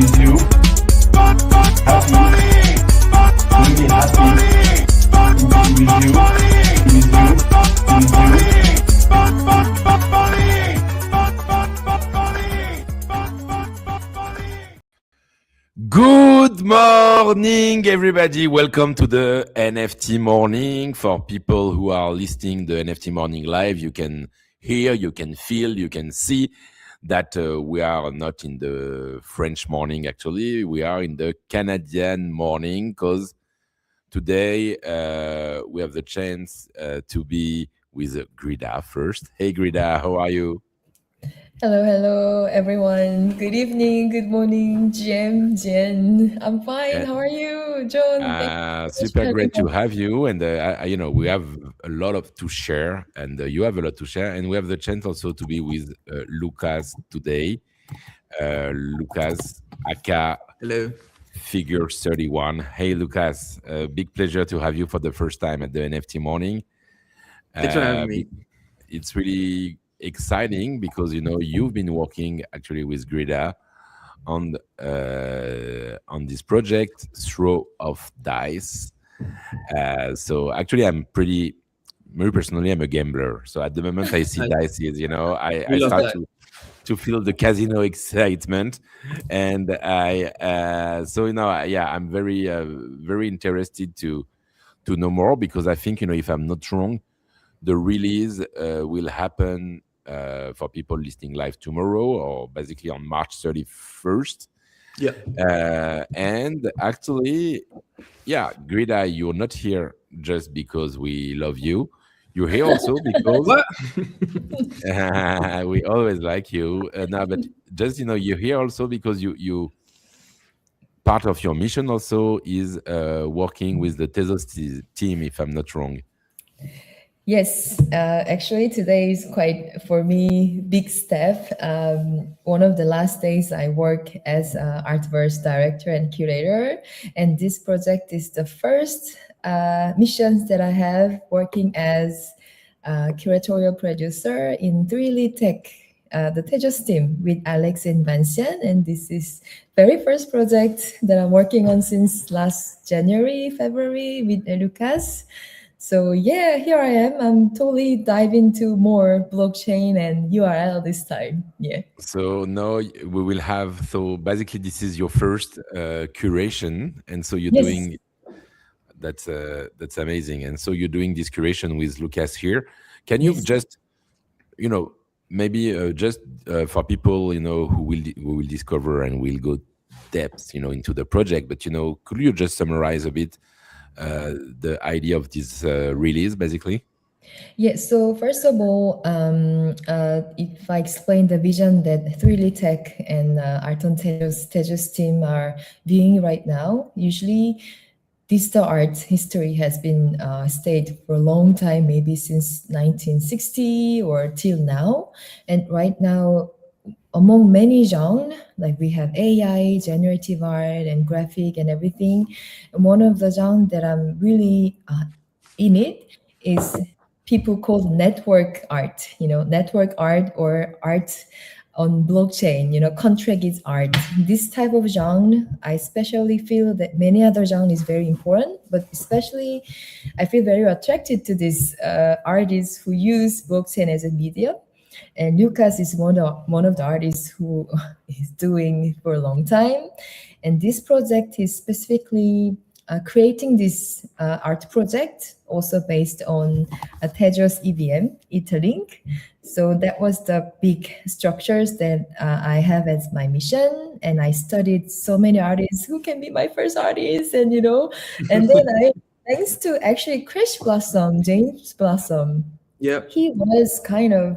with you. Happy, really happy to be with you, with you, with you. Good morning, everybody. Welcome to the NFT morning. For people who are listening the NFT morning live, you can hear, you can feel, you can see that we are not in the French morning. Actually, we are in the Canadian morning because today we have the chance to be with Grida first. Hey, Grida, how are you? Hello, everyone. Good evening, good morning, Jen. I'm fine. How are you, John? Thank you so much for Super having great to us. have you, and we have a lot of to share, and you have a lot to share, and we have the chance also to be with Lucas today. Lucas, aka Hello. Figure 31. Hey, Lucas, big pleasure to have you for the first time at the NFT morning. Thanks for having me. It's really exciting because you've been working actually with Grida on this project, throwOfDice. So actually, me personally, I'm a gambler. So at the moment I see Nice. dices, We I love start that. to feel the casino excitement, and I'm very interested to know more because I think if I'm not wrong, the release will happen for people listening live tomorrow, or basically on March 31st. Yeah. And actually, Grida, you're not here just because we love you. You're here also because What? we always like you. No, but just you're here also because you part of your mission also is working with the Tezos team, if I'm not wrong. Yes, actually, today is quite, for me, big step. One of the last days I work as artverse director and curator, and this project is the first missions that I have working as curatorial producer in 3D Tech, the Tejas team with Alex and Vincent, and this is very first project that I'm working on since last January, February with Lucas. So yeah, here I am. I'm totally dive into more blockchain and URL this time. Yeah. So now we will have. So basically, this is your first curation, and so you're Yes. doing that's amazing. And so you're doing this curation with Lucas here. Can you Yes. just maybe just for people who will discover and will go depth into the project, but could you just summarize a bit the idea of this release, basically? Yeah, so first of all, if I explain the vision that 3D Tech and Arton Tejas team are viewing right now, usually digital art history has been stayed for a long time, maybe since 1960 or till now. And right now, among many genres, like we have AI, generative art, and graphic and everything. And one of the genres that I'm really in it is people call network art, network art or art on blockchain, contract is art. This type of genre, I especially feel that many other genre is very important, but especially I feel very attracted to these artists who use blockchain as a media. And Lucas is one of the artists who is doing it for a long time. And this project is specifically creating this art project, also based on Tedros EVM, Interlink. So that was the big structures that I have as my mission. And I studied so many artists who can be my first artist, and then thanks to actually James Blossom, Yep. he was kind of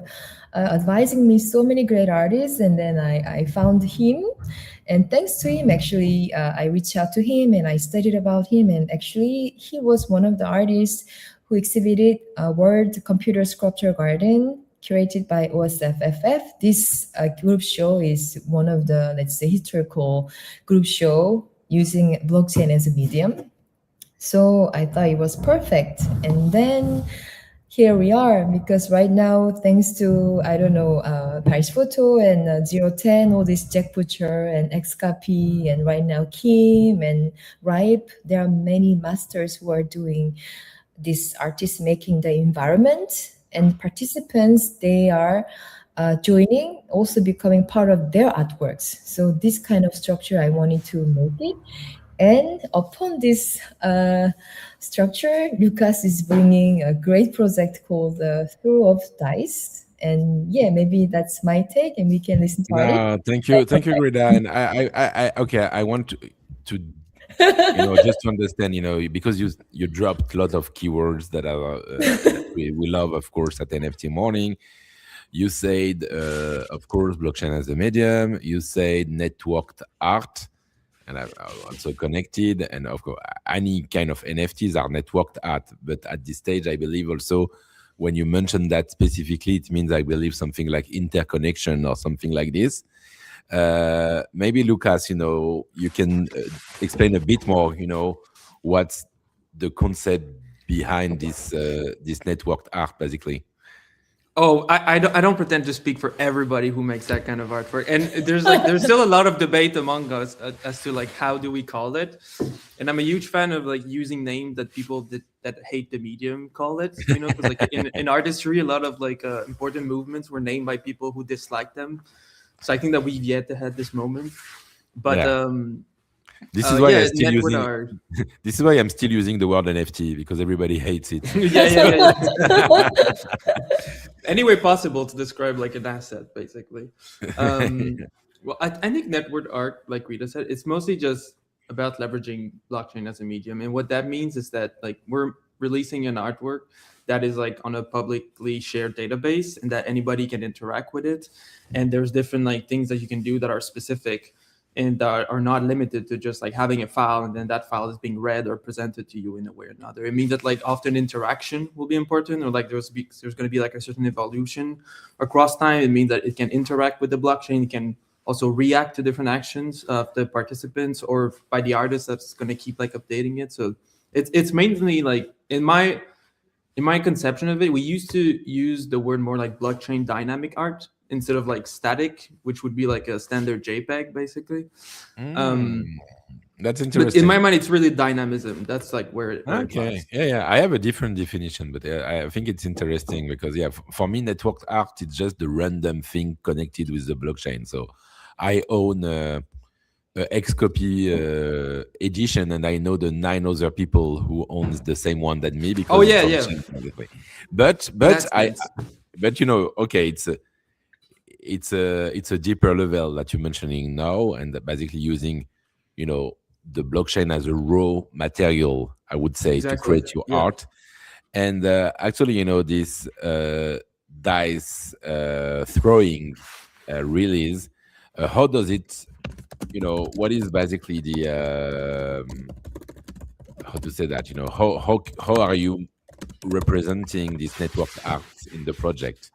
advising me so many great artists, and then I found him, and thanks to him actually I reached out to him and I studied about him, and actually he was one of the artists who exhibited World Computer Sculpture Garden curated by OSFFF. This group show is one of the, let's say, historical group show using blockchain as a medium. So I thought it was perfect. And then here we are, because right now, thanks to, I don't know, Paris Photo and 010, all this Jack Butcher and XCopy, and right now Kim and Ripe, there are many masters who are doing this artist making the environment, and participants, they are joining, also becoming part of their artworks. So this kind of structure, I wanted to make it. And upon this structure, Lucas is bringing a great project called throwOfDice. And yeah, maybe that's my take, and we can listen to it. No, thank you, Greta. And okay, I want to just to understand, because you dropped a lot of keywords that are that we love, of course, at NFT Morning. You said, of course, blockchain as a medium. You said networked art, and I've also connected. And of course, any kind of NFTs are networked art. But at this stage, I believe also when you mention that specifically, it means, I believe, something like interconnection or something like this. Maybe Lucas, you can explain a bit more, what's the concept behind this networked art, basically. Oh, I don't pretend to speak for everybody who makes that kind of artwork, and there's still a lot of debate among us as to like how do we call it. And I'm a huge fan of like using names that people that hate the medium call it, because like in art history, a lot of like important movements were named by people who dislike them. So I think that we've yet to have this moment, but Yeah. This is why yeah, I'm still network using. art. This is why I'm still using the word NFT, because everybody hates it. Yeah. Any way possible to describe like an asset, basically. Well, I think network art, like Rita said, it's mostly just about leveraging blockchain as a medium. And what that means is that like we're releasing an artwork that is like on a publicly shared database, and that anybody can interact with it. And there's different like things that you can do that are specific and are not limited to just like having a file and then that file is being read or presented to you in a way or another. It means that like often interaction will be important, or like there's going to be like a certain evolution across time. It means that it can interact with the blockchain. It can also react to different actions of the participants or by the artist that's going to keep like updating it. So it's mainly like in my conception of it, we used to use the word more like blockchain dynamic art instead of like static, which would be like a standard JPEG, basically. That's But interesting. in my mind, it's really dynamism. That's like where it Okay. lies. Yeah. I have a different definition, but I think it's interesting because, for me, networked art is just the random thing connected with the blockchain. So I own a XCopy edition, and I know the 9 other people who owns the same one than me because Oh, yeah, it's on yeah. chain, basically. But That's I nice. but okay, it's a deeper level that you're mentioning now, and that basically using the blockchain as a raw material, I would say, to Exactly. create your Yeah. art. And actually, this dice throwing release, how does it, what is basically the how to say that, how are you representing this networked art in the project?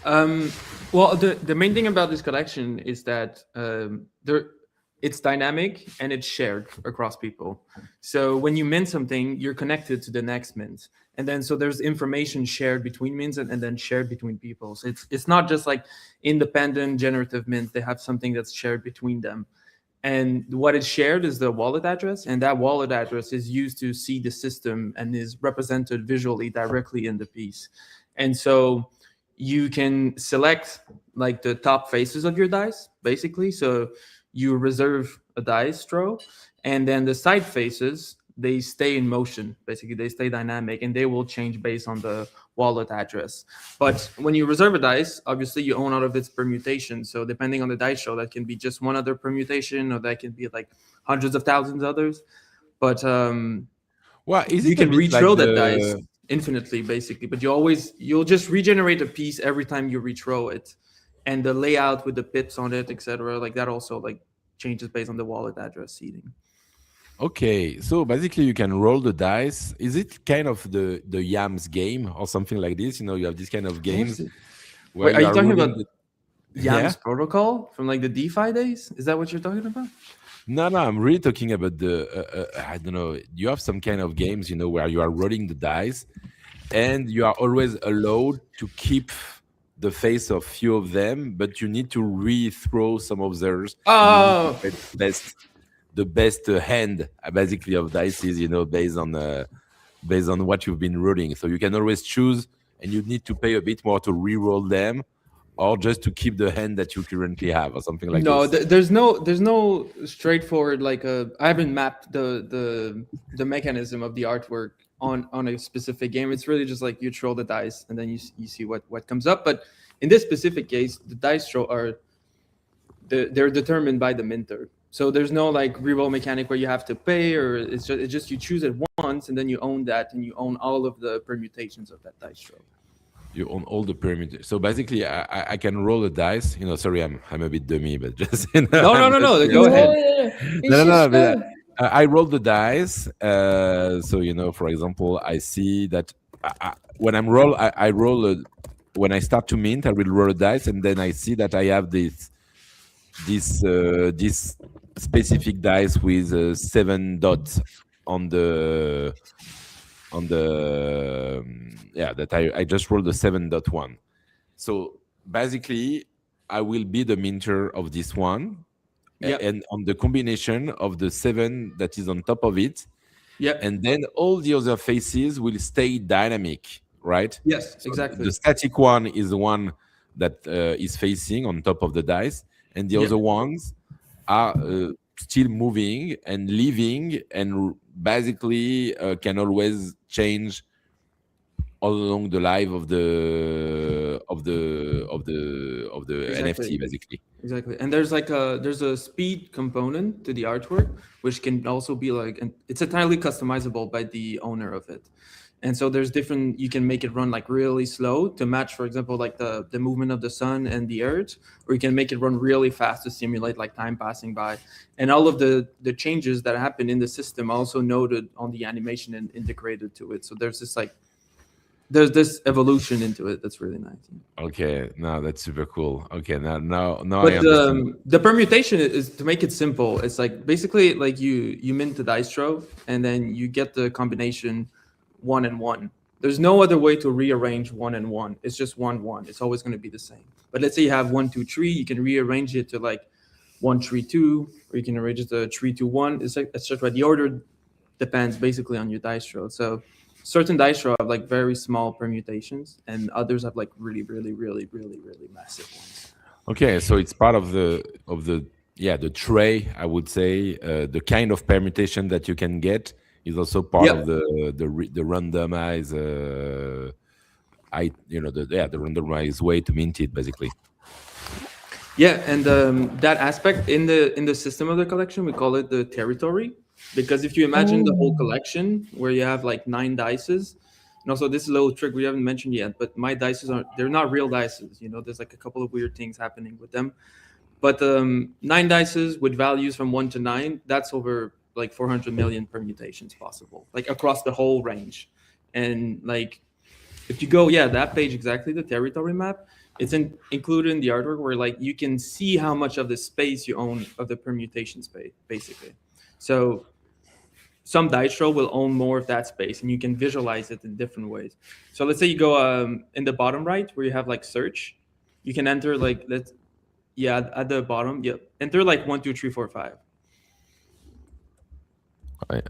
Well, the main thing about this collection is that it's dynamic and it's shared across people. So when you mint something, you're connected to the next mint, and then so there's information shared between mints and then shared between people. So it's not just like independent generative mints; they have something that's shared between them. And what is shared is the wallet address, and that wallet address is used to see the system and is represented visually directly in the piece. And so you can select like the top faces of your dice, basically. So you reserve a dice throw, and then the side faces, they stay in motion. Basically, they stay dynamic and they will change based on the wallet address. But when you reserve a dice, obviously you own all of its permutations. So depending on the dice show, that can be just one other permutation, or that can be like hundreds of thousands others. But Well, is you it a can bit like rethrow that dice the infinitely, basically. But you'll just regenerate a piece every time you rethrow it, and the layout with the pips on it, etc. Like that also like changes based on the wallet address seeding. Okay, so basically you can roll the dice. Is it kind of the yams game or something like this? You have this kind of games where Wait, are you talking rolling about Yeah. Yams protocol from like the DeFi days? Is that what you're talking about? No, I'm really talking about the I don't know. You have some kind of games, where you are rolling the dice, and you are always allowed to keep the face of few of them, but you need to re-throw some of theirs, and you need to Oh, get the best hand, basically, of dices, based on what you've been rolling. So you can always choose, and you need to pay a bit more to re-roll them, or just to keep the hand that you currently have, or something like no, this. there's no straightforward like I haven't mapped the mechanism of the artwork on a specific game. It's really just like you throw the dice and then you see what comes up. But in this specific case, the dice throw are they're determined by the minter. So there's no like reroll mechanic where you have to pay, or it's just you choose it once and then you own that, and you own all of the permutations of that dice throw. You own all the perimeter. So basically, I can roll a dice. Sorry, I'm a bit dummy, but just No, no, I'm no, just, no. you Go know, ahead. You no, no, should no. But, show. I roll the dice. So for example, I see that when I roll when I start to mint, I will roll a dice, and then I see that I have this specific dice with 7 dots on the that I just rolled the 7.1. So basically, I will be the minter of this one, Yeah, and on the combination of the 7 that is on top of it, yeah, and then all the other faces will stay dynamic, right? yes, So exactly. the static one is the one that is facing on top of the dice, and the Yeah. other ones are still moving and living, and basically can always change all along the life of the Exactly. NFT, basically. Exactly. And there's a speed component to the artwork, which can also be like, and it's entirely customizable by the owner of it. And so there's different, you can make it run like really slow to match, for example, like the movement of the sun and the earth, or you can make it run really fast to simulate like time passing by. And all of the changes that happen in the system are also noted on the animation and integrated to it. So there's this evolution into it that's really nice. Okay, now that's super cool. Okay, now I But understand. the permutation is to make it simple. It's like basically like you mint the dice throw and then you get the combination 1 and 1. There's no other way to rearrange 1 and 1. It's just 1 1. It's always going to be the same. But let's say you have 1 2 3, you can rearrange it to like 1 3 2, or you can arrange it to 3 2 1. It's like etc. The order depends basically on your dice throw. So certain dice throw have like very small permutations, and others have like really, really, really, really, really massive ones. Okay, so it's part of the tray, I would say. The kind of permutation that you can get is also part Yeah. of the randomized the randomized way to mint it, basically. Yeah, and that aspect in the system of the collection, we call it the territory, because if you imagine the whole Oh. collection where you have like 9 dices, and also this little trick we haven't mentioned yet, but my dices they're not real dices. There's like a couple of weird things happening with them, but 9 dices with values from 1 to 9, that's over like 400 million permutations possible, like across the whole range, and like if you go, yeah, that page exactly, the territory map, it's included in the artwork where like you can see how much of the space you own of the permutation space, basically. So some dice roll will own more of that space, and you can visualize it in different ways. So let's say you go in the bottom right where you have like search, you can enter like at the bottom, enter like 1 2 3 4 5.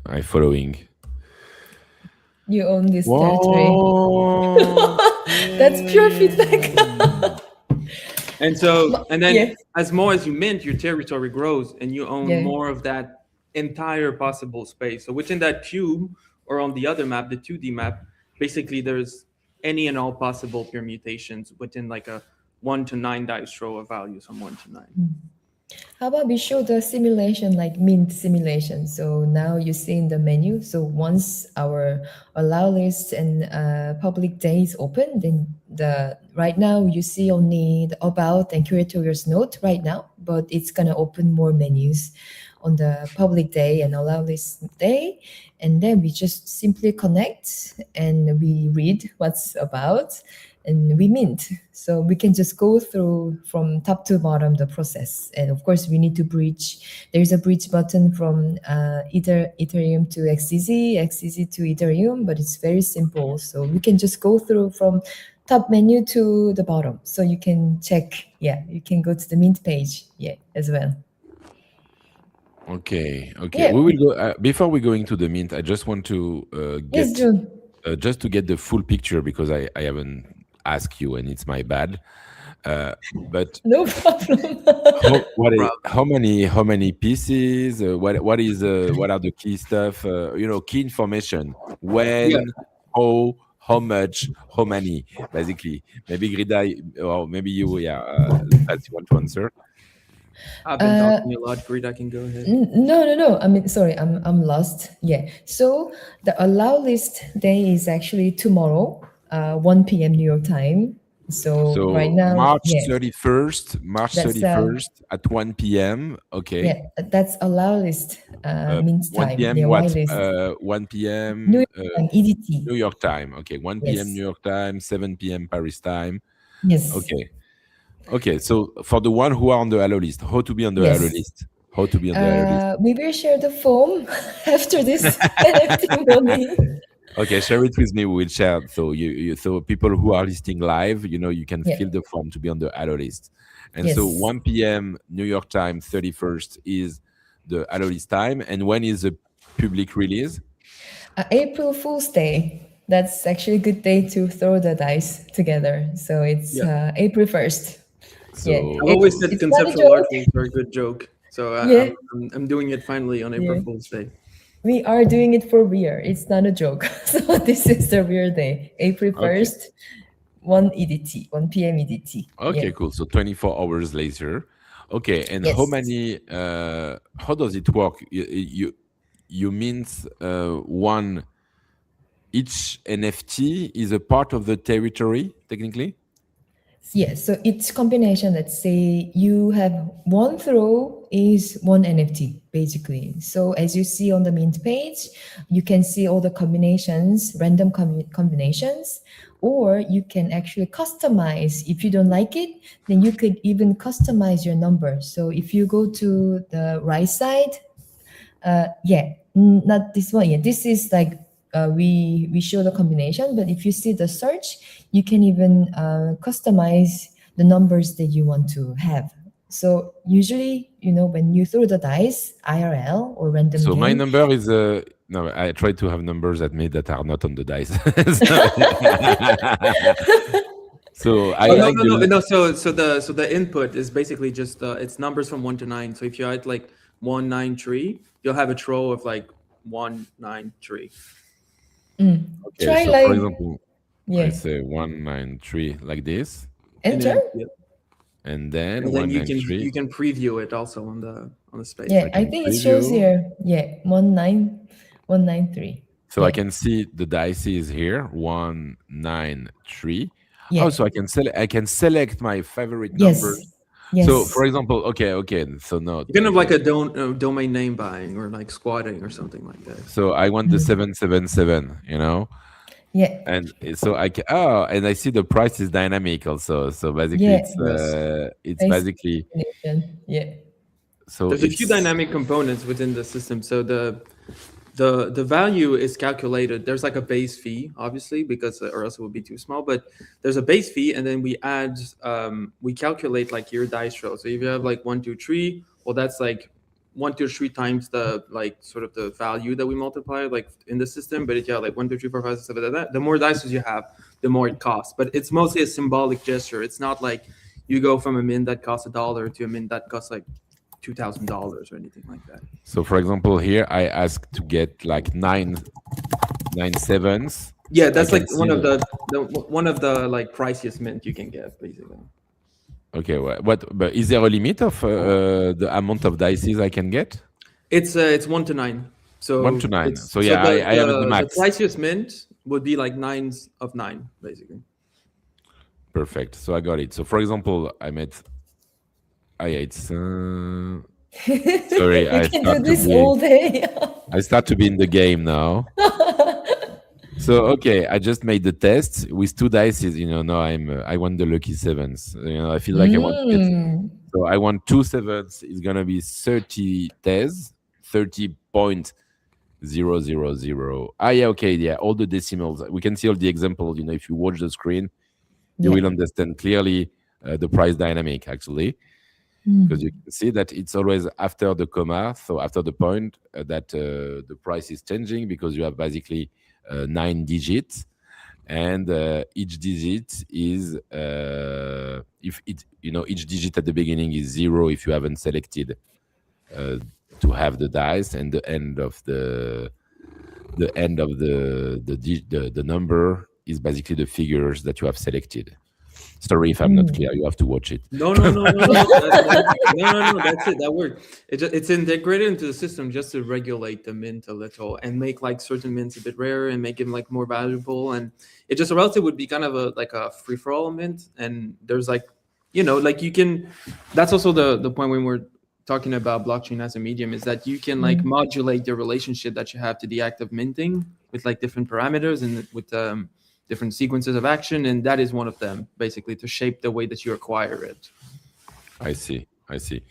I following. You own this territory. Whoa! That's pure feedback. And so, and then Yes. as more as you mint, your territory grows, and you own Yeah. more of that entire possible space. So within that cube, or on the other map, the 2D map, basically there's any and all possible permutations within like a 1 to 9 dice row of values from 1 to 9. How about we show the simulation, like mint simulation? So now you see in the menu. So once our allow list and public day is open, then right now you see only the about and curator's note right now, but it's gonna open more menus on the public day and allow list day, and then we just simply connect and we read what's about, and we mint. So we can just go through from top to bottom the process. And of course, we need to bridge. There's a bridge button from either Ethereum to XCZ, XCZ to Ethereum, but it's very simple. So we can just go through from top menu to the bottom. So you can check. Yeah, you can go to the mint page. Yeah, as well. Okay. Yeah. We will go before we go into the mint. I just want to Yes, get June. just to get the full picture because I haven't asked you and it's my bad. But No problem. how many pieces? What are the key stuff? Key information. When, Yeah. how much, how many? Basically, maybe Grida or maybe you. Yeah, as you want to answer. I've been talking a lot. Greed, I can go ahead. No. I mean, sorry, I'm lost. Yeah. So the allow list day is actually tomorrow, 1 p.m. New York time. So right So now, March yeah, 31st, March that's 31st at 1 p.m. Okay. yeah, that's allow list means 1 time. p.m. Yeah, what? why list? 1 New p.m. York time, EDT. New York time. Okay, 1 p.m. Yes. New York time, 7 p.m. Paris time. Yes. Okay. Okay, so for the one who are on the allo list, how to be on the allo Yes. list? How to be on the allo list? We will share the form after this NFT morning. Okay, share it with me. We will share. So so people who are listing live, you can Yeah. fill the form to be on the allo list. And so Yes. 1 p.m. New York time, 31st is the allo list time. And when is the public release? April Fool's Day. That's actually a good day to throw the dice together. So it's Yeah. April 1st. So I've always said It's not a conceptual art joke. was a good joke. So Yeah. I'm doing it finally on April Yeah. Fool's Day. We are doing it for real. It's not a joke. So this is the real day. April 1st, 1 EDT, 1 p.m. EDT. Okay, Yeah. cool. So 24 hours later. Okay, and Yes. how many? How does it work? You means one. Each NFT is a part of the territory, technically. Yes, so each combination, let's say you have one throw is one NFT, basically. So as you see on the mint page, you can see all the combinations, random combinations, or you can actually customize. If you don't like it, then you could even customize your number. So if you go to the right side, not this one. Yeah, this is like we show the combination, but if you see the search, you can even customize the numbers that you want to have. So usually, when you throw the dice, IRL or random So my game, number is no. I try to have numbers at me that are not on the dice. So I Oh, no, like no, no, the no. So the input is basically just it's numbers from 1 to 9. So if you add like 193, you'll have a throw of like 193. okay. try So like for example, I yeah, say 193 like this, enter. and then And then you 193. can preview it also on the space. Yeah, I can think it shows preview. here. Yeah, 193. So I Yeah. can see the dice is here 193. Yeah. Oh, so I can select my favorite Yes. number. Yes. So for example, okay. So no, You can have like a domain name buying or like squatting or something like that. so I want the 777, yeah. and so and I see the price is dynamic also. So basically, Yeah. it's I see. basically Yeah. so There's a few dynamic components within the system. So the value is calculated. There's like a base fee, obviously, because or else it would be too small. But there's a base fee, and then we add we calculate like your dice roll. So if you have like 1, 2, 3, well, that's like 1, 2, 3 times the like sort of the value that we multiply like in the system. But if you have like 1, 2, 3, 4, 5, 6, 7, the more dice you have, the more it costs. But it's mostly a symbolic gesture. It's not like you go from a mint that costs $1 to a mint that costs like $2,000 or anything like that. So for example, here I ask to get like nine sevens. Yeah, that's I like can one see of the like priciest mint you can get, basically. Okay, but is there a limit of the amount of dices I can get? It's 1 to 9. So 1 to 9. it's- So yeah, I have the the max. priciest mint would be like 9s of 9, basically. Perfect. So I got it. So for example, it's sorry, You can do this all day. I start to be in the game now. So okay, I just made the test with two dices. Now I want the lucky sevens. I feel like I want to get. Mm. So I want two sevens. It's gonna be 30 tes, 30.000. Ah, yeah, okay, yeah. All the decimals. We can see all the examples. If you watch the screen, you Yeah. will understand clearly the price dynamic actually, because Mm. you can see that it's always after the comma, so after the point, that the price is changing, because you have basically 9 digits, and each digit is if it each digit at the beginning is zero if you haven't selected uh, to have the dice, and the number is basically the figures that you have selected. Sorry if I'm not Mm. clear. You have to watch it. No, no, no, no, no. No. That's it. That worked. It's integrated into the system just to regulate the mint a little and make like certain mints a bit rarer and make them like more valuable. And it just, or else it would be kind of a free for all mint. And there's like, like you can. That's also the point when we're talking about blockchain as a medium, is that you can like Mm. modulate the relationship that you have to the act of minting with like different parameters and with different sequences of action, and that is one of them, basically, to shape the way that you acquire it. I see. I see.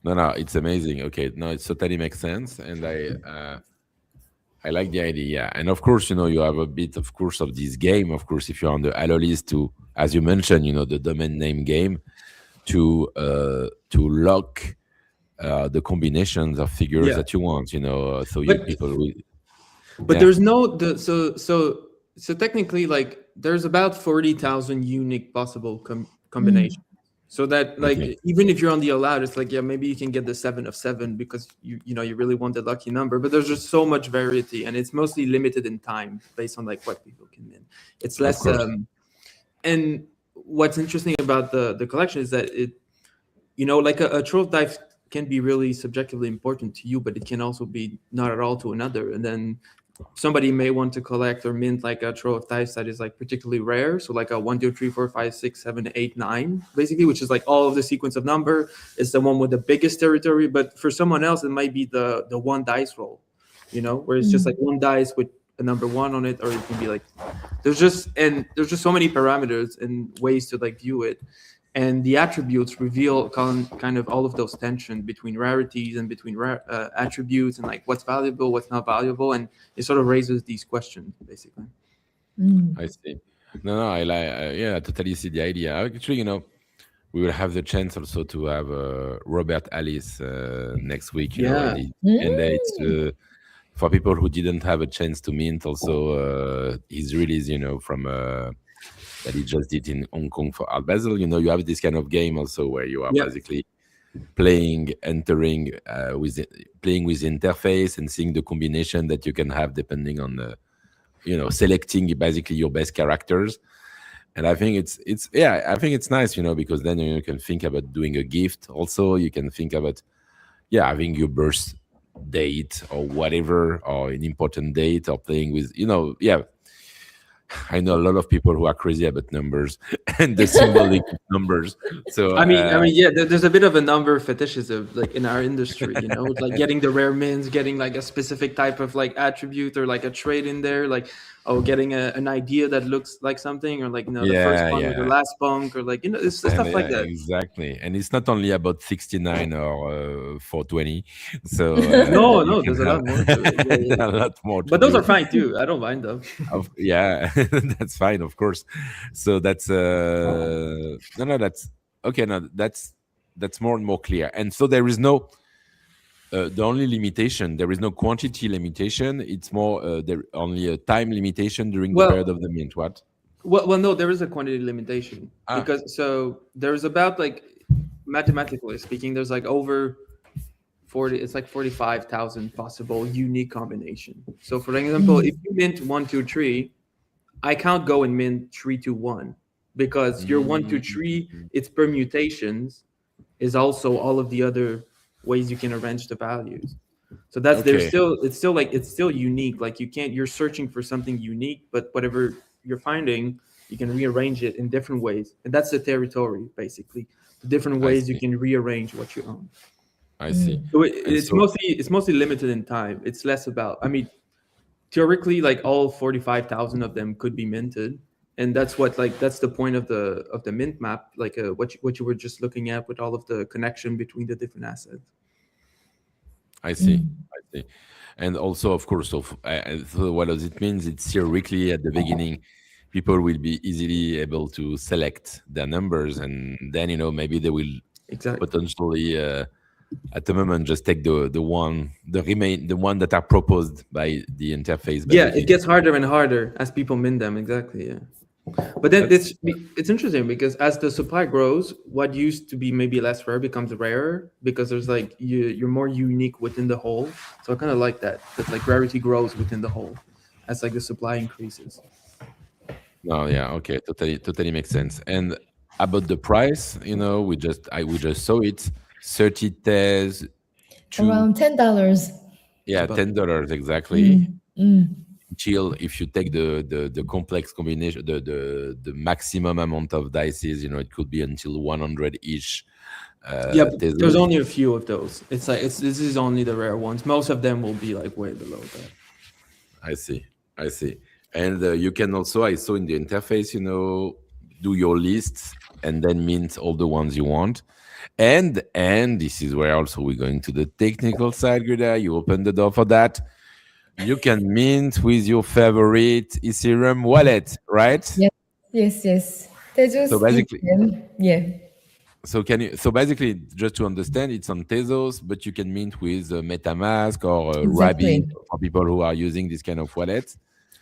No, it's amazing. Okay, no, it totally makes sense, and I like the idea. And of course, you have a bit, of course, of this game. Of course, if you're on the Allo list, to, as you mentioned, the domain name game, to lock the combinations of figures Yeah, that you want. So but people will. but Yeah. there's no the so technically, like, there's about 40,000 unique possible Mm. combinations. So that, like, Okay. even if you're on the allowed, it's like, yeah, maybe you can get the 7 of 7 because you really want the lucky number. But there's just so much variety, and it's mostly limited in time based on like what people can win. It's Of less course. and what's interesting about the collection is that it, like a trove dice can be really subjectively important to you, but it can also be not at all to another. And then somebody may want to collect or mint like a trove of dice that is like particularly rare. So like a 1, 2, 3, 4, 5, 6, 7, 8, 9, basically, which is like all of the sequence of number is the one with the biggest territory. But for someone else, it might be the one dice roll, where it's just like one dice with a number one on it, or it can be like there's just so many parameters and ways to like view it. And the attributes reveal kind of all of those tension between rarities and between attributes, and like what's valuable, what's not valuable, and it sort of raises these questions basically. Mm. I see. No, I like. Yeah, I totally see the idea. Actually, we will have the chance also to have Robert Alice next week. Yeah. And it's for people who didn't have a chance to mint. Also, his release, from that he just did in Hong Kong for Art Basel. You have this kind of game also where you are Yeah. basically entering playing with the interface and seeing the combination that you can have depending on the, selecting basically your best characters. And I think I think it's nice, because then you can think about doing a gift. Also, you can think about having your birth date or whatever, or an important date, or playing with, I know a lot of people who are crazy about numbers and the symbolic numbers. So I mean, yeah. There's a bit of a number fetishism, like in our industry, like getting the rare mints, getting like a specific type of like attribute or like a trait in there, like getting an idea that looks like something, or like the first punk or the last punk, or like it's stuff like that. Exactly, and it's not only about 69 or 420. So No, there's a lot more to it. Yeah. a lot more. But those are fine too. I don't mind them. Yeah, that's fine, of course. So that's no, that's okay. No, that's more and more clear. And so there is no the only limitation. There is no quantity limitation. It's more there only a time limitation during the period of the mint. What? Well, no, there is a quantity limitation because so there's about like, mathematically speaking, there's like over 40. It's like 45,000 possible unique combination. So for example, if you mint 1, 2, 3, I can't go and mint 3, 2, 1 because your 1, 2, 3, its permutations is also all of the other ways you can arrange the values. So that's it's still unique. Like you're searching for something unique, but whatever you're finding, you can rearrange it in different ways. And that's the territory, basically. The different ways you can rearrange what you own. I see. So it's mostly limited in time. It's less about, I mean, theoretically, like all 45,000 of them could be minted, and that's what like that's the point of the mint map, like what you were just looking at with all of the connection between the different assets. I see. I see. And also, of course, so what does it mean? It's theoretically at the beginning, people will be easily able to select their numbers, and then maybe they will Exactly. potentially, at the moment, just take the one that are proposed by the interface. Yeah, Basically, it gets harder and harder as people mint them. Exactly. Yeah. But then that's it's interesting because as the supply grows, what used to be maybe less rare becomes rarer because there's like you're more unique within the whole. So I kind of like that like rarity grows within the whole as like the supply increases. no, yeah, okay, totally makes sense. And about the price, we just saw it, 30 TES to Around $10. yeah, About $10 exactly. Mm, mm, Until if you take the complex combination, the maximum amount of dices, it could be until 100 each. yeah, but there's Tezos. only a few of those. It's like this is only the rare ones. Most of them will be like way below that. I see. I see. And you can also, I saw in the interface, do your lists and then mint all the ones you want. And this is where also we're going to the technical side, Grida. You open the door for that. You can mint with your favorite Ethereum wallet, right? yes, yes, yes. So Tejas basically, EVM. Yeah, so basically, just to understand, it's on Tezos, but you can mint with MetaMask or Rabbit exactly. for people who are using this kind of wallet.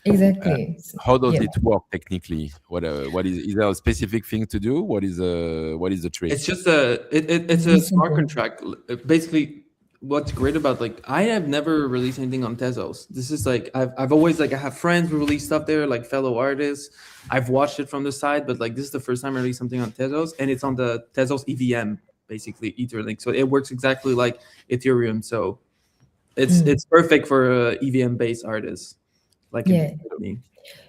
Exactly. How does Yeah. it work technically? What is there a specific thing to do? What is the trick? It's just it's a Very smart simple. contract. Basically, what's great about like I have never released anything on Tezos. This is like I've always like I have friends who release stuff there, like fellow artists. I've watched it from the side, but like this is the first time I released something on Tezos, and it's on the Tezos EVM, basically Etherlink. So it works exactly like Ethereum. So it's perfect for EVM based artists like Yeah. me.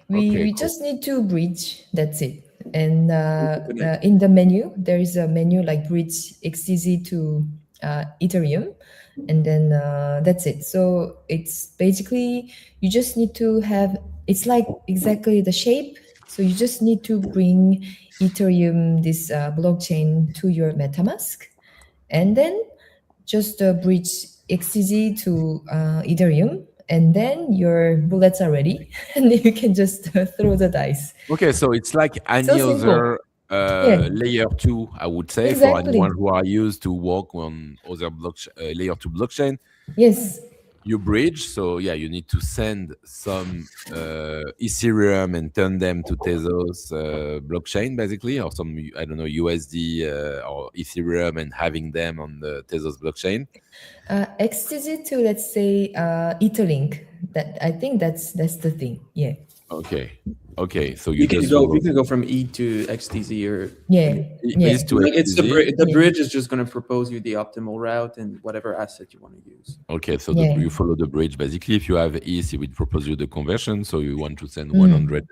We Okay, we cool. just need to bridge. That's it. And Connect. in the menu, there is a menu like bridge XTZ to Ethereum, and then that's it. So it's basically you just need to have. It's like exactly the shape. So you just need to bring Ethereum, this blockchain, to your MetaMask, and then just bridge XTZ to Ethereum, and then your bullets are ready, and you can just throw the dice. Okay, so it's like So any simple. other Yeah, layer two, I would say, for anyone exactly. who are used to work on other layer two blockchain. Yes, You bridge, so yeah, you need to send some Ethereum and turn them to Tezos blockchain, basically, or some I don't know USD or Ethereum, and having them on the Tezos blockchain. XTZ to, let's say, Etherlink. That I think that's the thing. Yeah, Okay, okay, so you just You follow can go from E to XTZ or yeah, yeah, is to like it's XTZ. the yeah, bridge is just going to propose you the optimal route and whatever asset you want to use. Okay, so yeah. you follow the bridge. Basically, if you have ETH, it will propose you the conversion. So you want to send Mm,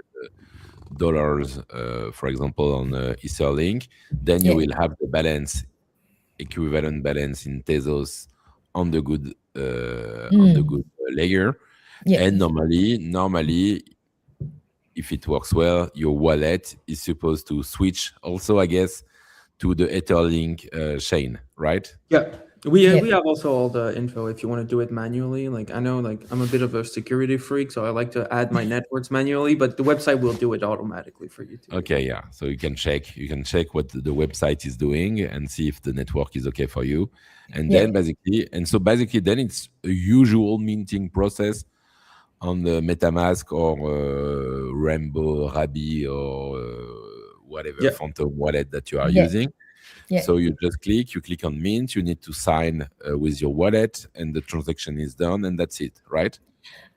$100, for example, on Etherlink, then you yeah, will have the balance, equivalent balance in Tezos on the good layer. yeah. And normally, if it works well, your wallet is supposed to switch also, I guess, to the Etherlink chain, right? Yeah. Yeah. We have also all the info if you want to do it manually. Like I know like I'm a bit of a security freak, so I like to add my networks manually, but the website will do it automatically for you too. Okay, yeah. So you can check what the website is doing and see if the network is okay for you. And Yeah. then basically then it's a usual minting process on the MetaMask or Rainbow, Rabi, or whatever Yeah. Phantom wallet that you are Yeah. using. Yeah. So you click on mint, you need to sign with your wallet, and the transaction is done, and that's it, right?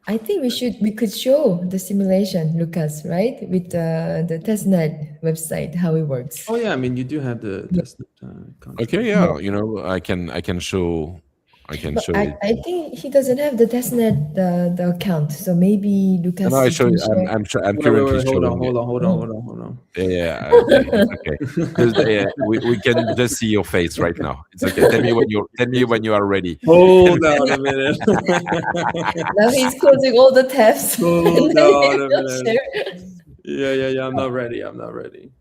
I think we could show the simulation, Lucas, right? With the testnet website, how it works. Oh yeah, I mean you do have the Yeah. test contract. Okay, yeah. I can show I can But show it. I think he doesn't have the testnet the account, so maybe No, Lucas I you show can you. share. I'm Wait, currently wait, hold on, showing it. hold on, hold on, hold Oh, on, hold on. Yeah, yeah, okay, it's okay. Just we can just see your face right now. It's okay. Tell me when you are ready. Hold on a minute. now he's closing all the tabs and Hold then he on a will minute. share. Yeah, yeah, yeah. I'm not ready. I'm not ready.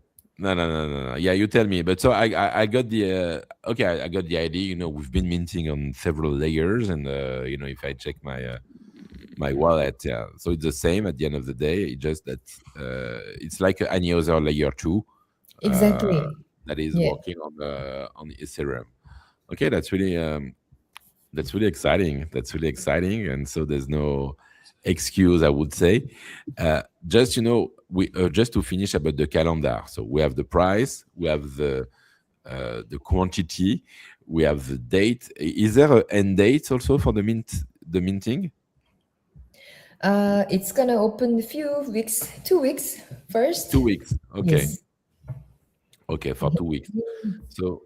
No, no, no, no, no. Yeah, you tell me. But so I got the okay. I got the idea. You know, we've been minting on several layers, and you know, if I check my wallet, yeah, so it's the same at the end of the day. It just that it's like any other layer two uh, Exactly. that is Yeah. working on Ethereum. Okay, that's really exciting. That's really exciting. And so there's no excuse, I would say. Just you know, we just to finish about the calendar. So we have the price, we have the quantity, we have the date. Is there an end date also for the minting? It's gonna open a few weeks, 2 weeks first. 2 weeks. Okay, Yes. okay, for 2 weeks. So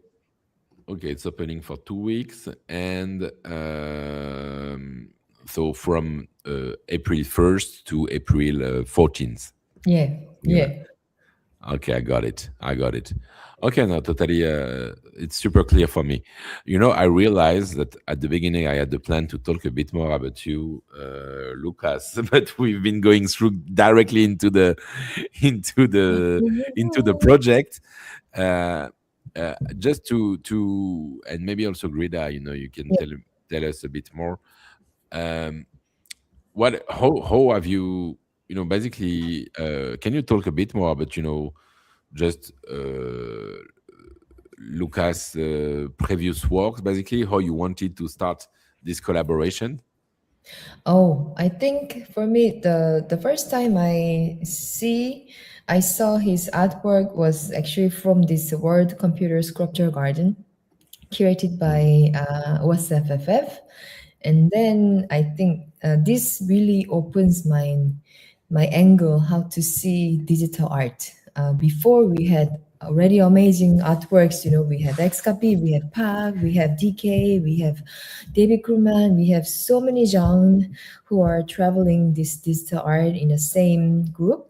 okay, it's opening for 2 weeks, and so from April 1st to April 14th. Yeah. Yeah. Yeah. Okay, I got it. I got it. Okay, no, totally. It's super clear for me. You know, I realized that at the beginning I had the plan to talk a bit more about you, Lucas, but we've been going through directly into the into the project. Uh, just and maybe also Grida, you know, you can Yeah. tell us a bit more. Um, what how have you, you know, basically, can you talk a bit more about, you know, just Lucas' previous works, basically how you wanted to start this collaboration? Oh, I think for me the first time I saw his artwork was actually from this World Computer Sculpture Garden curated Mm. by OSFFF. And then I think this really opens my angle how to see digital art. Before we had already amazing artworks, you know, we have XCOPY, we have Park, we have DK, we have David Krumman, we have so many genres who are traveling this digital art in the same group.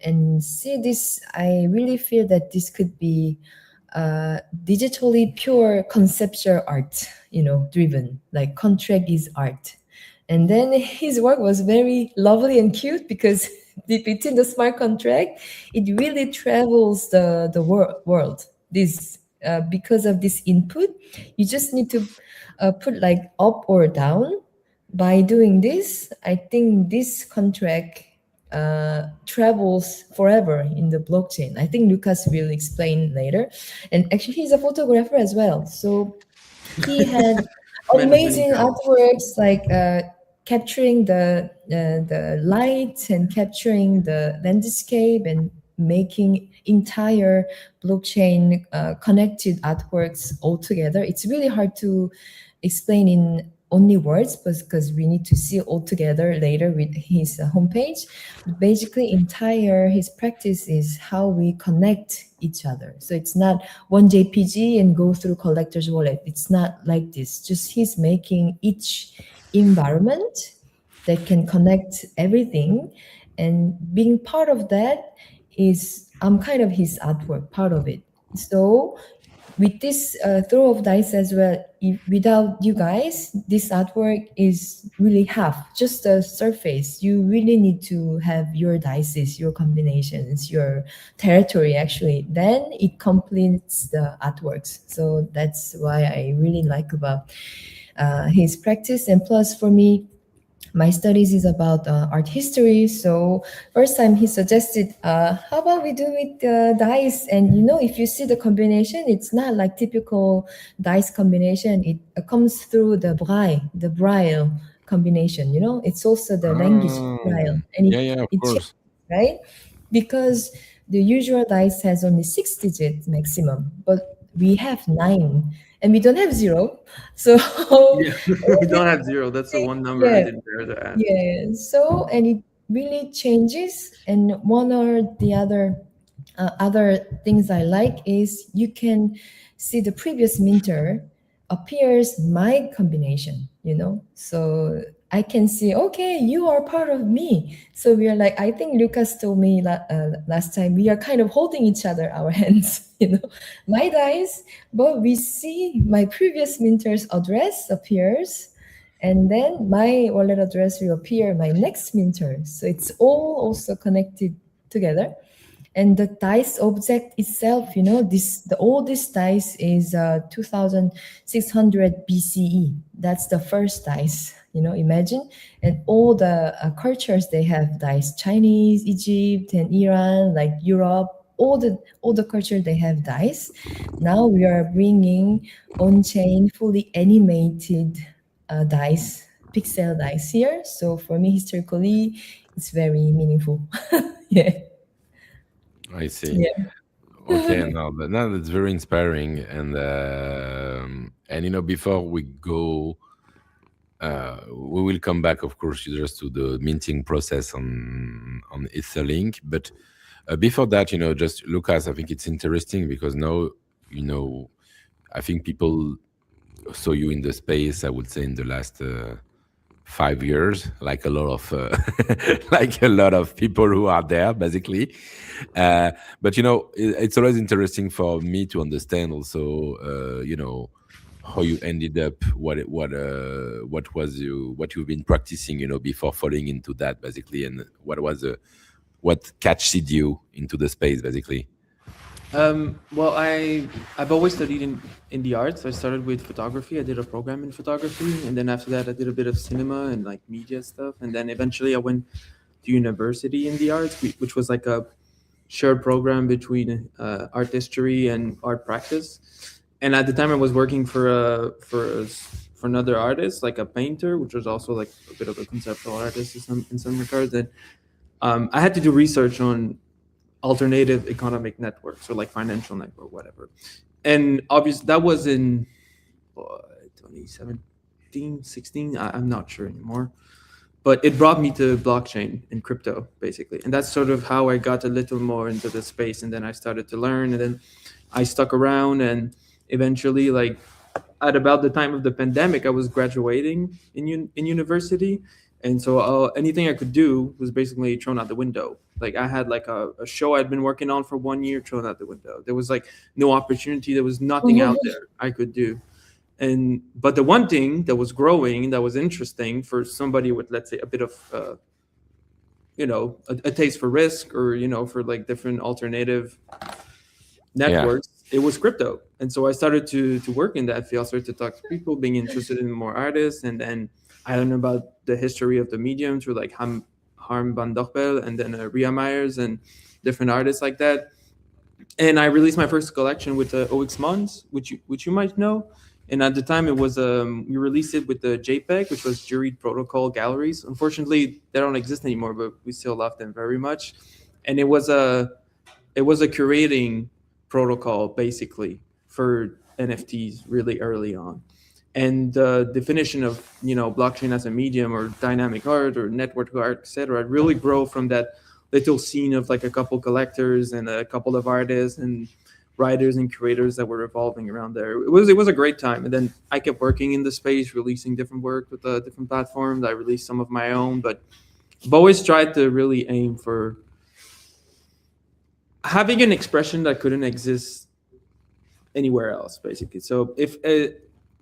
And see this, I really feel that this could be digitally pure conceptual art, you know, driven, like contract is art. And then his work was very lovely and cute because between the smart contract, it really travels the world. This because of this input, you just need to put like up or down. By doing this, I think this contract travels forever in the blockchain. I think Lucas will explain later. And actually, he's a photographer as well. So he had Many amazing times. artworks like capturing the light and capturing the landscape and making entire blockchain connected artworks all together. It's really hard to explain in only words because we need to see all together later with his homepage. Basically, entire his practice is how we connect each other. So it's not one JPG and go through collector's wallet. It's not like this. Just he's making each environment that can connect everything, and being part of that is I'm kind of his artwork, part of it. So with this throw of dice as well, without you guys, this artwork is really half, just the surface. You really need to have your dices, your combinations, your territory actually. Then it completes the artworks. So that's why I really like about his practice. And plus for me, my studies is about art history. So first time he suggested, how about we do it dice? And you know, if you see the combination, it's not like typical dice combination. It comes through the braille combination. You know, it's also the language braille, Oh, and yeah, yeah, of it changes, course. right? Because the usual dice has only 6 digits maximum, but we have 9, and we don't have 0. So Yeah, we don't have zero. That's the one number I yeah, didn't dare to add. yeah, so and it really changes. And one or the other things I like is you can see the previous minter appears my combination, so I can see, okay, you are part of me. So we are like, I think Lucas told me last time, we are kind of holding each other, our hands, my dice, but we see my previous minter's address appears, and then my wallet address will appear my next minter. So it's all also connected together. And the dice object itself, the oldest dice is 2600 BCE. That's the first dice, imagine. And all the cultures, they have dice: Chinese, Egypt, and Iran, like Europe. All the culture, they have dice. Now we are bringing on-chain, fully animated dice, pixel dice here. So for me, historically, it's very meaningful. Yeah. I see. Yeah. Okay, now that's very inspiring, and before we go, we will come back, of course, just to the minting process on Etherlink. But before that, just Lucas, I think it's interesting because now, I think people saw you in the space. I would say in the last 5 years, like a lot of like a lot of people who are there, basically. But it's always interesting for me to understand also, how you ended up, what you've been practicing, before falling into that, basically, and what catched you into the space, basically. Well, I've always studied in the arts. I started with photography. I did a program in photography, and then after that, I did a bit of cinema and like media stuff. And then eventually, I went to university in the arts, which was like a shared program between art history and art practice. And at the time, I was working for another artist, like a painter, which was also like a bit of a conceptual artist in some regards. And I had to do research on alternative economic networks or like financial network, whatever. And obviously that was in 2017, 16, I'm not sure anymore. But it brought me to blockchain and crypto, basically. And that's sort of how I got a little more into the space. And then I started to learn, and then I stuck around, and eventually, like at about the time of the pandemic, I was graduating in university. And so anything I could do was basically thrown out the window. Like I had like a show I'd been working on for 1 year thrown out the window. There was like no opportunity. There was nothing out there I could do. But the one thing that was growing, that was interesting for somebody with, let's say, a bit of a taste for risk, or for like different alternative networks, it was crypto. And so I started to work in that field. I started to talk to people, being interested in more artists, and then I learned about the history of the medium through like Harm van Dogbel, and then Ria Myers, and different artists like that. And I released my first collection with OX Mons, which you might know. And at the time, it was we released it with the JPEG, which was Juried Protocol Galleries. Unfortunately, they don't exist anymore, but we still love them very much. And it was a curating protocol, basically, for NFTs really early on. And the definition of blockchain as a medium, or dynamic art, or network art, etc., really grow from that little scene of like a couple collectors and a couple of artists and writers and creators that were revolving around there. It was a great time. And then I kept working in the space, releasing different work with different platforms. I released some of my own, but I've always tried to really aim for having an expression that couldn't exist anywhere else, basically. So if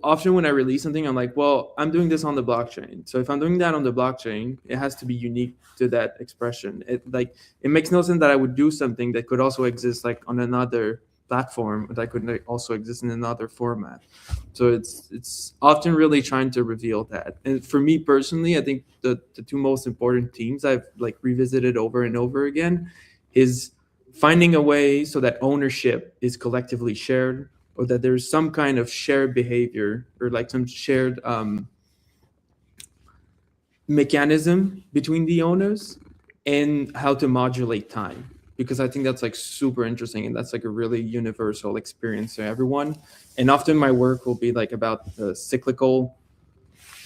often when I release something, I'm like, well, I'm doing this on the blockchain. So if I'm doing that on the blockchain, it has to be unique to that expression. It makes no sense that I would do something that could also exist like on another platform, that could also exist in another format. So it's often really trying to reveal that. And for me personally, I think the two most important themes I've like revisited over and over again is finding a way so that ownership is collectively shared, or that there's some kind of shared behavior, or like some shared mechanism between the owners, and how to modulate time. Because I think that's like super interesting, and that's like a really universal experience to everyone. And often my work will be like about cyclical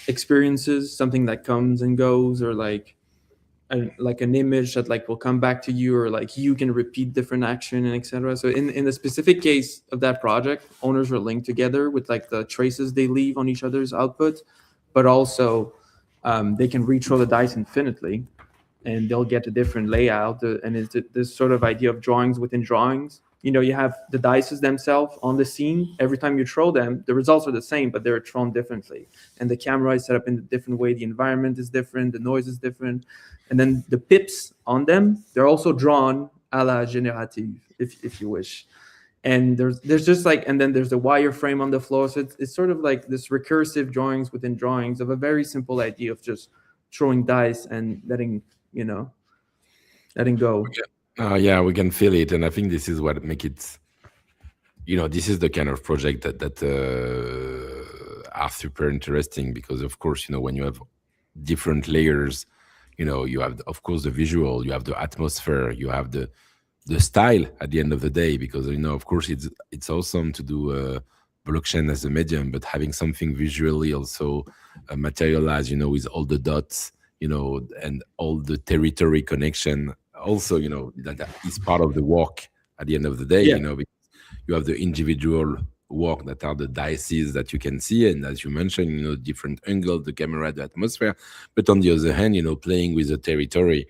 experiences, something that comes and goes, or like like an image that like will come back to you, or like you can repeat different action and etc. So in the specific case of that project, owners are linked together with like the traces they leave on each other's output, but also they can retro the dice infinitely, and they'll get a different layout. And it's this sort of idea of drawings within drawings. You know, you have the dices themselves on the scene. Every time you throw them, the results are the same, but they're thrown differently. And the camera is set up in a different way. The environment is different. The noise is different. And then the pips on them, they're also drawn a la générative, if you wish. And there's just like, and then there's the wireframe on the floor. So it's sort of like this recursive drawings within drawings of a very simple idea of just throwing dice and letting go. Yeah, we can feel it, and I think this is what make it. This is the kind of project that are super interesting, because of course, when you have different layers, you have of course the visual, you have the atmosphere, you have the style at the end of the day, because of course it's awesome to do blockchain as a medium, but having something visually also materialized, with all the dots, and all the territory connection also, that is part of the work at the end of the day. Yeah. Because you have the individual work that are the dices that you can see, and as you mentioned, different angle, the camera, the atmosphere, but on the other hand, playing with the territory,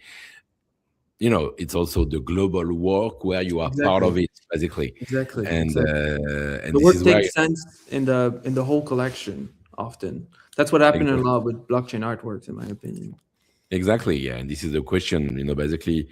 it's also the global work where you are part of it, basically. Exactly. And the this work is takes sense in the whole collection often. That's what happened a lot with blockchain artworks, in my opinion. Exactly, yeah. And this is the question, basically,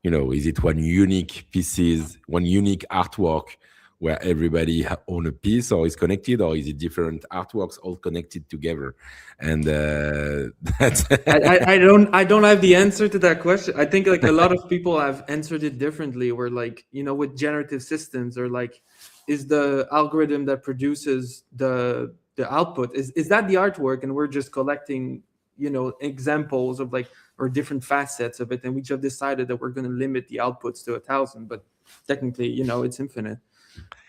is it one unique pieces, one unique artwork where everybody own a piece, or is connected, or is it different artworks all connected together? And that's I don't have the answer to that question. I think like a lot of people have answered it differently, where like, with generative systems, or like, is the algorithm that produces the output, is that the artwork, and we're just collecting examples of like, or different facets of it, and we just decided that we're going to limit the outputs to 1,000, but technically it's infinite.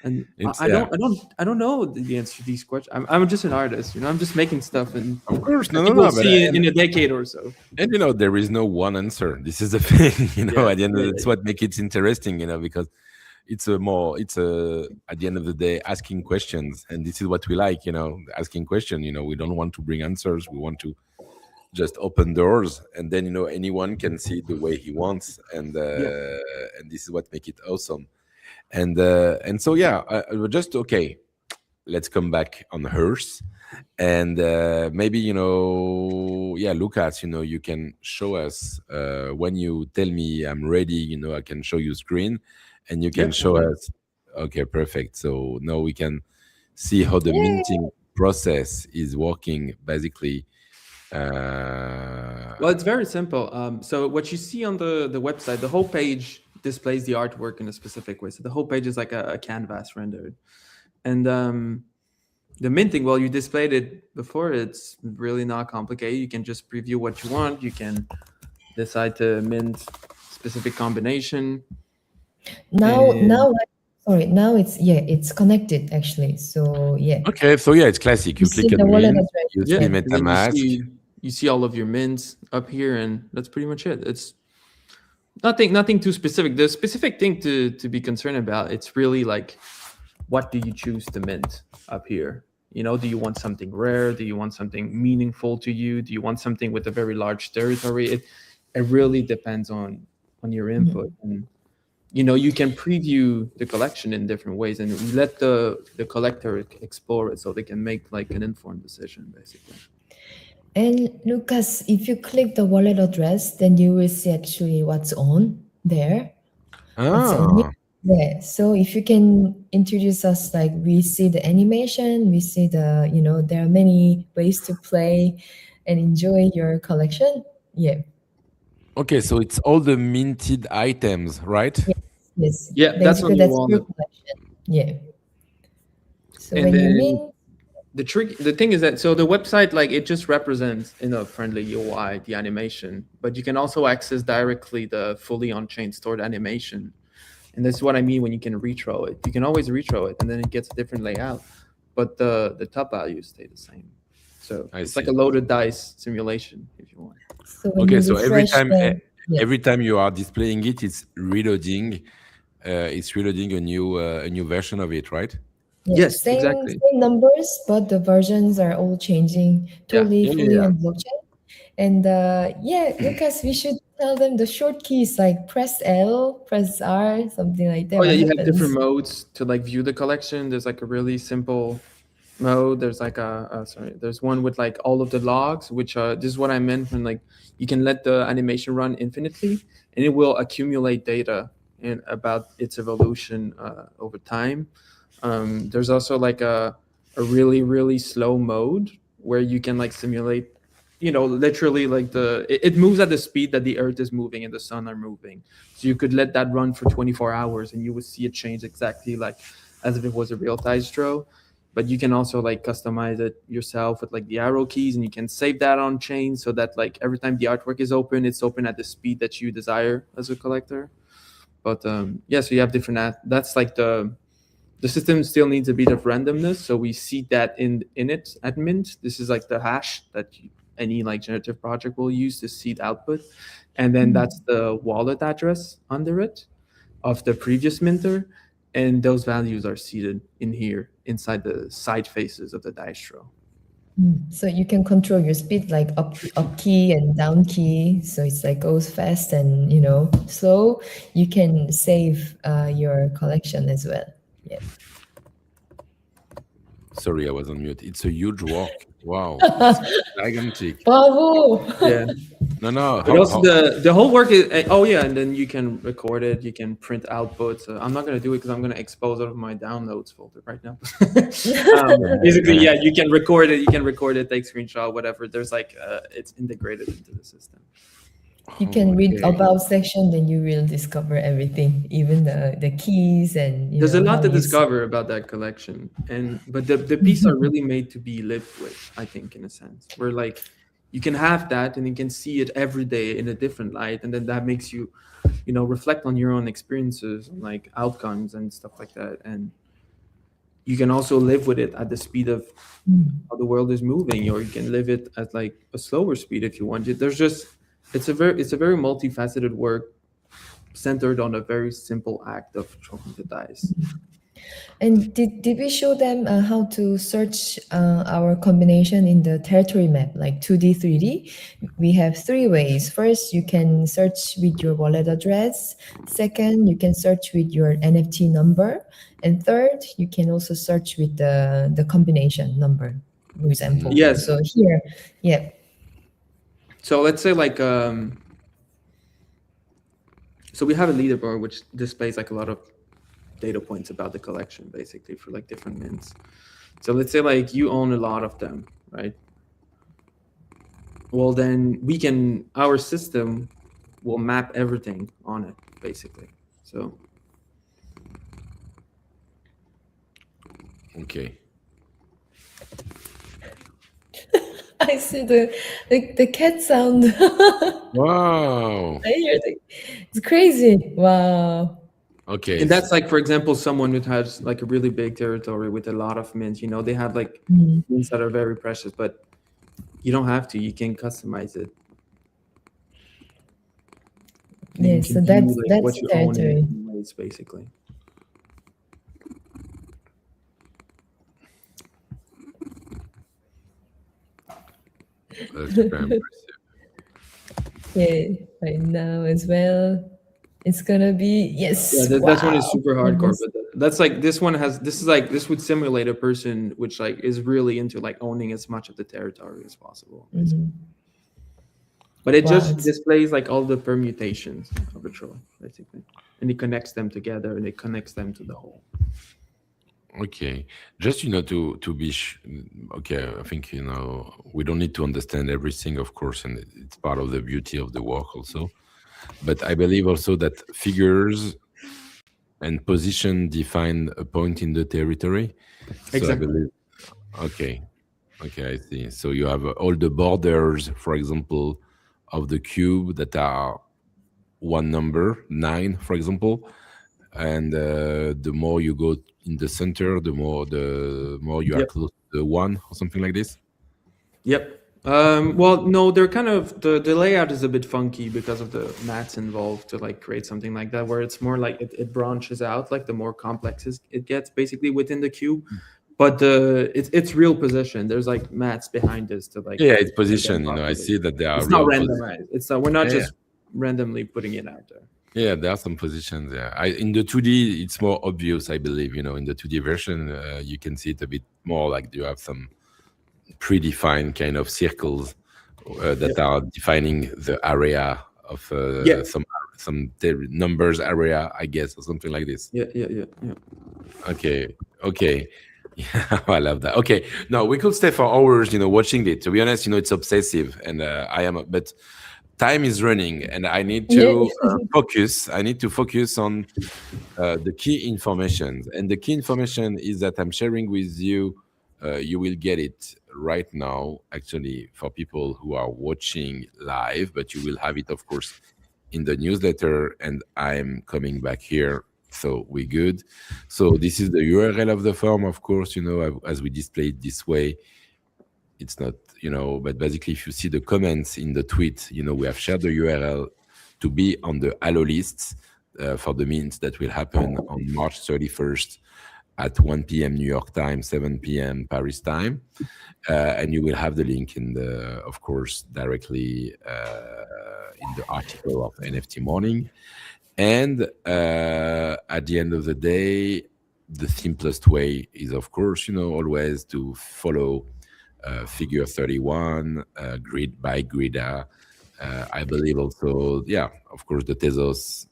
And I don't know the answer to these questions. I'm just an artist, I'm just making stuff, and of course, we'll see in a decade or so. And there is no one answer. This is the thing, at the end of it's what makes it interesting, because it's at the end of the day, asking questions, and this is what we like, asking questions. We don't want to bring answers. We want to just open doors, and then anyone can see it the way he wants, and this is what makes it awesome. And so just okay, let's come back on Earth, and maybe Lucas, you can show us when you tell me I'm ready. I can show you screen, and you can show us. Okay, perfect. So now we can see how the minting process is working, basically. Well, it's very simple. So what you see on the website, the whole page displays the artwork in a specific way. So the whole page is like a canvas rendered. And the minting, well, you displayed it before. It's really not complicated. You can just preview what you want. You can decide to mint specific combination. Now it's connected actually. So yeah. Okay, so it's classic. You click on mint, you see MetaMask. You see all of your mints up here, and that's pretty much it. It's nothing too specific. The specific thing to be concerned about, it's really like, what do you choose to mint up here? Do you want something rare? Do you want something meaningful to you? Do you want something with a very large territory? It really depends on your input. And you can preview the collection in different ways, and we let the collector explore it, so they can make like an informed decision, basically. And Lucas, if you click the wallet address, then you will see actually what's on there. Yeah. So if you can introduce us, like, we see the animation, we see the, there are many ways to play and enjoy your collection. Yeah. Okay, so it's all the minted items, right? Yes. Yeah, that's your collection. Yeah. So and when then, you mint, the thing is that, so the website, like, it just represents in a friendly UI the animation, but you can also access directly the fully on-chain stored animation. And that's what I mean when you can retro it. You can always retro it, and then it gets a different layout, but the top values stay the same. So it's like a loaded dice simulation, if you want. So when Okay, you so refresh the yeah. every time you are displaying it, it's reloading. It's reloading a new version of it, right? Yeah, Yes, exactly. same numbers, but the versions are all changing Yeah. totally Yeah, yeah, fully yeah. on blockchain. And yeah, Lucas, we should tell them the short keys like press L, press R, something like that. Oh yeah, What you have different happens? modes to like view the collection. There's like a really simple mode. There's like sorry. There's one with like all of the logs, which this is what I meant when like you can let the animation run infinitely, and it will accumulate data and about its evolution over time. There's also like a really slow mode where you can like simulate, literally like it moves at the speed that the Earth is moving and the sun are moving. So you could let that run for 24 hours and you would see it change exactly like as if it was a real distro. But you can also like customize it yourself with like the arrow keys, and you can save that on chain so that like every time the artwork is open, it's open at the speed that you desire as a collector. But yeah, so you have different that's like the system still needs a bit of randomness, so we see that in it at mint. This is like the hash that any like generative project will use to seed output, and then that's the wallet address under it of the previous minter, and those values are seeded in here inside the side faces of the distro. So you can control your speed like up key and down key. So it's like goes fast and slow. You can save your collection as well. Yeah. Sorry, I was on mute. It's a huge work. Wow, it's gigantic. Bravo! Yeah. No, But also the whole work is oh yeah, and then you can record it, you can print outputs. I'm not gonna do it because I'm gonna expose all of my downloads folder right now. Basically, yeah, you can record it, take screenshot, whatever. There's like it's integrated into the system. You can read Okay. about section, then you will discover everything, even the keys and There's a lot how to you discover about that collection, but the pieces are really made to be lived with. I think in a sense, where like you can have that and you can see it every day in a different light, and then that makes you, reflect on your own experiences, like outcomes and stuff like that, and you can also live with it at the speed of how the world is moving, or you can live it at like a slower speed if you want it. It's a very multifaceted work centered on a very simple act of throwing the dice. And did we show them how to search our combination in the territory map, like 2D, 3D? We have three ways. First, you can search with your wallet address. Second, you can search with your NFT number. And third, you can also search with the combination number, for example. Yes. So here, yeah. So let's say like so we have a leaderboard which displays like a lot of data points about the collection, basically, for like different mints. So let's say like you own a lot of them, right? Well, then our system will map everything on it, basically. So Okay. I see the cat sound. Wow. I hear it's crazy. Wow. Okay. and that's like, for example, someone who has like a really big territory with a lot of mints, they have like mints that are very precious, but you don't have to. You can customize it. And Yeah, you so can that's do, like, what you own in territory. different ways, basically. That's very impressive. Yeah, right now as well. It's gonna be yes. Yeah, that one is Wow. super hardcore, Almost. but that's like this would simulate a person which like is really into like owning as much of the territory as possible. Basically. But it Wow, just it's- displays like all the permutations of a troll, basically, and it connects them together and it connects them to the whole. Okay, just to be okay. I think we don't need to understand everything, of course, and it's part of the beauty of the work also. But I believe also that figures and position define a point in the territory. So Exactly. I believe. Okay, I see. So you have all the borders, for example, of the cube that are one number, 9, for example, and the more you go in the center, the more you are Yep. close to the 1 or something like this. Yep. Well, no, they're kind of the layout is a bit funky because of the mats involved to like create something like that, where it's more like it branches out like the more complex it gets basically within the cube. But it's real position. There's like mats behind this to like Yeah, it's make them position. I populate. see that they are It's not real randomized. It's we're not Yeah, just randomly putting it out there. yeah, there are some positions. Yeah, in the 2D, it's more obvious, I believe. In the 2D version, you can see it a bit more like you have some predefined kind of circles that are defining the area of Yeah. some numbers area, I guess, or something like this. Yeah. Okay. Yeah, I love that. Okay, no, we could stay for hours, watching it. To be honest, it's obsessive, and I am. But time is running, and I need to focus. I need to focus on the key information, and the key information is that I'm sharing with you. You will get it right now, actually, for people who are watching live, but you will have it, of course, in the newsletter, and I'm coming back here. So we good. So this is the URL of the form, of course, as we display it this way. It's not, but basically if you see the comments in the tweet, we have shared the URL to be on the Allo lists for the mint that will happen on March 31st at 1 p.m. New York time, 7 p.m. Paris time. And you will have the link of course, directly in the article of NFT Morning. And at the end of the day, the simplest way is, of course, always to follow Figure 31, Grid by Grida. I believe also, yeah, of course, the Tezos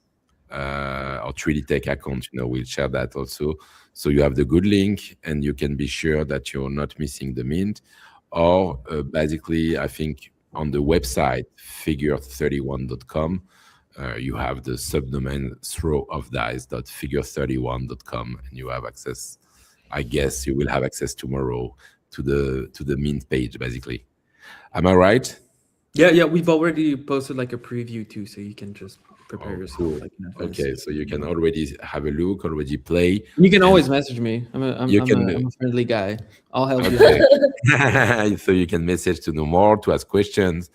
or 3D Tech account, we'll share that also. So you have the good link, and you can be sure that you're not missing the mint. Or basically, I think on the website, figure31.com, you have the subdomain throwOfDice.figure31.com, and you have access. I guess you will have access tomorrow to the mint page, basically. Am I right? Yeah. We've already posted like a preview too, so you can just prepare yourself. Cool. Like, in advance. Okay, so you can already have a look, already play. You can always message me. I'm a friendly guy. I'll help you. Okay. So you can message to know more, to ask questions,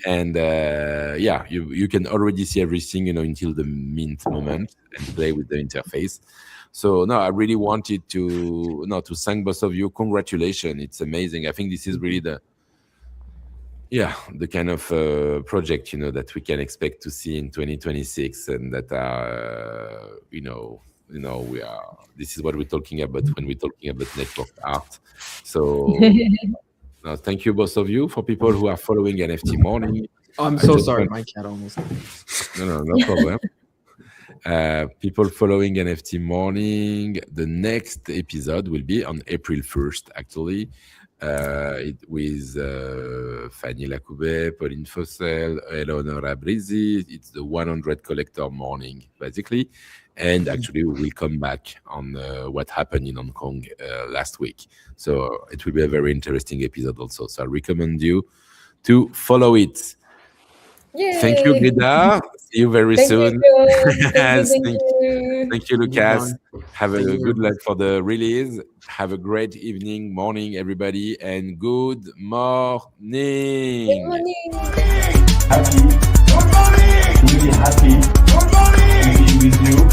and yeah, you can already see everything, until the mint moment and play with the interface. So no, I really wanted to thank both of you. Congratulations, it's amazing. I think this is really the kind of project that we can expect to see in 2026, and that we are. This is what we're talking about when we're talking about network art. So no, thank you both of you. For people who are following NFT Morning, I'm so sorry, my cat almost. No problem. People following NFT Morning, the next episode will be on April 1st, actually. With Fanny Lacoubet, Pauline Fossel, Eleonora Brizzi. It's the 100 Collector Morning, basically. And actually, we will come back on what happened in Hong Kong last week. So it will be a very interesting episode also. So I recommend you to follow it. Yay! Thank you, Grida. See you very soon. Thank you, Lucas. Have a good luck for the release. Have a great evening, morning, everybody, and good morning. Good morning. Happy, really happy to be with you.